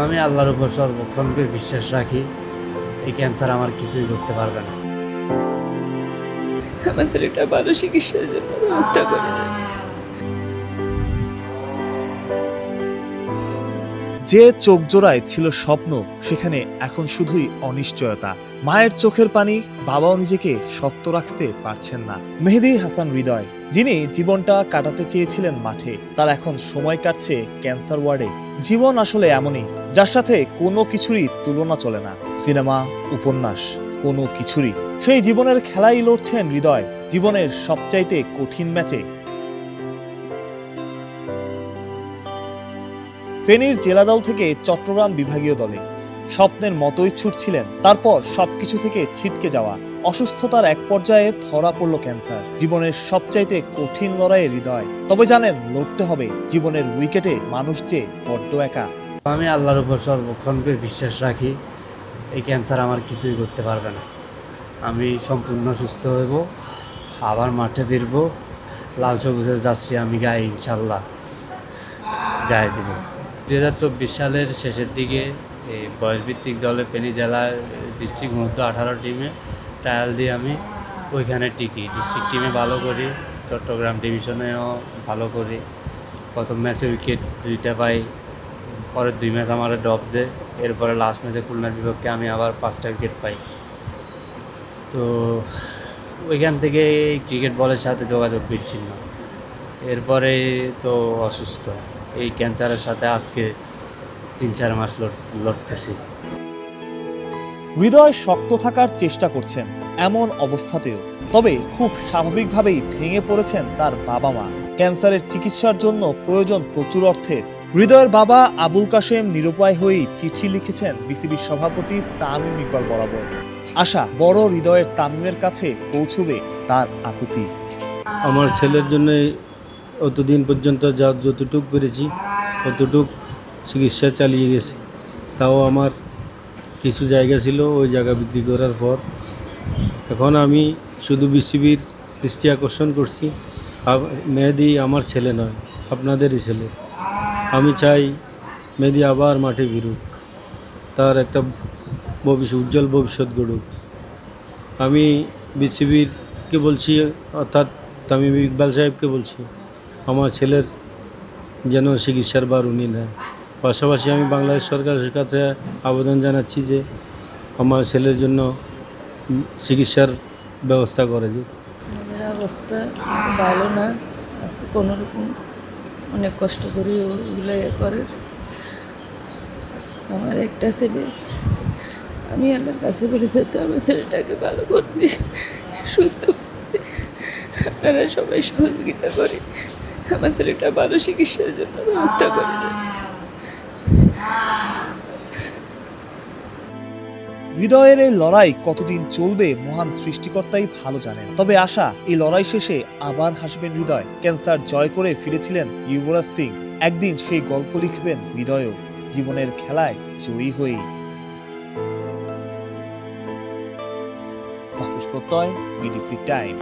আমি আল্লাহর উপর সর্বক্ষণকে বিশ্বাস রাখি, এই ক্যান্সার আমার কিছুই করতে পারবে না। আমার ছেলেটা ভালো চিকিৎসার জন্য ব্যবস্থা করে দেন। যে চোখ জোড়ায় ছিল স্বপ্ন, সেখানে এখন শুধুই অনিশ্চয়তা। মায়ের চোখের পানি, বাবাও নিজেকে শক্ত রাখতে পারছেন না। মেহেদী হাসান হৃদয়, যিনি জীবনটা কাটাতে চেয়েছিলেন মাঠে, তার এখন সময় কাটছে ক্যান্সার ওয়ার্ডে। জীবন আসলে এমনই, যার সাথে কোনো কিছুরই তুলনা চলে না। সিনেমা, উপন্যাস, কোনো কিছুরই। সেই জীবনের খেলাই লড়ছেন হৃদয়, জীবনের সবচাইতে কঠিন ম্যাচে। ফেনীর জেলা দল থেকে চট্টগ্রাম বিভাগীয় দলে স্বপ্নের মতোই ছুটছিলেন, তারপর সবকিছু থেকে ছিটকে যাওয়া। অসুস্থতার এক পর্যায়ে ধরা পড়ল ক্যান্সার। জীবনের সবচাইতে কঠিন লড়াইয়ের হৃদয়, তবে জানেন লড়তে হবে। জীবনের উইকেটে মানুষ যে বড্ড একা। আমি আল্লাহর উপর সর্বক্ষণকে বিশ্বাস রাখি, এই ক্যান্সার আমার কিছুই করতে পারবে না। আমি সম্পূর্ণ সুস্থ হইব, আবার মাঠে ফিরবো, লাল সবুজের জার্সি আমি গায়ে ইনশাল্লাহ গায়ে দিব। 2024 সালের শেষের দিকে এই বয়সভিত্তিক দলে ফেনী জেলার ডিস্ট্রিক্ট মধ্য 18 টিমে ট্রায়াল দিয়ে আমি ওইখানে টিকি। ডিস্ট্রিক্ট টিমে ভালো করি, চট্টগ্রাম ডিভিশনেও ভালো করি। প্রথম ম্যাচে উইকেট 2টা পাই, পরের 2 ম্যাচ আমার ড্রপ দেয়। এরপরে লাস্ট ম্যাচে খুলনার বিপক্ষে আমি আবার 5টা উইকেট পাই। তো ওইখান থেকে ক্রিকেট বলের সাথে যোগাযোগ বিচ্ছিন্ন। এরপরে তো অসুস্থ, এই ক্যান্সারের সাথে আজকে 3-4 মাস লড়তেছি। হৃদয় শক্ত থাকার চেষ্টা করছেন এমন অবস্থাতেও, তবে খুব স্বাভাবিকভাবেই ভেঙে পড়েছেন তার বাবা মা। ক্যান্সারের চিকিৎসার জন্য প্রয়োজন প্রচুর অর্থের। হৃদয়ের বাবা আবুল কাশেম নিরুপায় হয়েই চিঠি লিখেছেন বিসিবির সভাপতি তামিম ইকবাল বরাবর। আশা বড় হৃদয়ের তামিমের কাছে পৌঁছবে তার আকুতি। আমার ছেলের জন্য অতদিন পর্যন্ত যতটুক পেরেছি ততটুক চিকিৎসা চালিয়ে গেছি। তাও আমার কিছু জায়গা ছিল, ওই জায়গা বিক্রি করার পর এখন আমি শুধু বিসিবির দৃষ্টি আকর্ষণ করছি। মেহেদী আমার ছেলে নয়, আপনাদেরই ছেলে। আমি চাই মেহেদী আবার মাঠে ফিরুক, তার একটা উজ্জ্বল ভবিষ্যৎ গড়ুক। আমি বিসিবিরকে বলছি, অর্থাৎ তামিম ইকবাল সাহেবকে বলছি, আমার ছেলের যেন চিকিৎসার বার উনি নেয়। পাশাপাশি আমি বাংলাদেশ সরকারের কাছে আবেদন জানাচ্ছি যে আমার ছেলের জন্য চিকিৎসার ব্যবস্থা করে যে। আমাদের অবস্থা ভালো না, আছে কোনোরকম অনেক কষ্ট করি ওইগুলো করে। আমার একটা ছেলে, আমি আল্লাহর কাছে বলে যেতে আমার ছেলেটাকে ভালো করতে, সুস্থ করতে আপনারা সবাই সহযোগিতা করে আমার ছেলেটা ভালো চিকিৎসার জন্য ব্যবস্থা করে দেন। হৃদয়ের এই লড়াই কতদিন চলবে মহান সৃষ্টিকর্তাই ভালো জানেন। তবে আশা, এই লড়াই শেষে আবার হাসবেন হৃদয়। ক্যান্সার জয় করে ফিরেছিলেন যুবরাজ সিং, একদিন সেই গল্প লিখবেন হৃদয়ও, জীবনের খেলায় জয়ী হয়েই। মাহফুজ প্রত্যয়, বিডিপি টাইম।